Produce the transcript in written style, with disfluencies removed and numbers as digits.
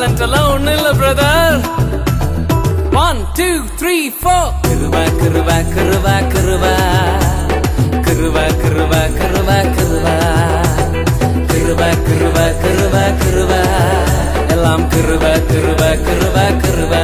Talent எல்லாம் ஒண்ணு இல்ல பிரதர். 1 2 3 4 கிருபா கிருபா கிருபா கிருபா கிருபா கிருபா கிருபா கிருபா கிருபா கிருபா கிருபா கிருபா எல்லாம் கிருபா கிருபா கிருபா கிருபா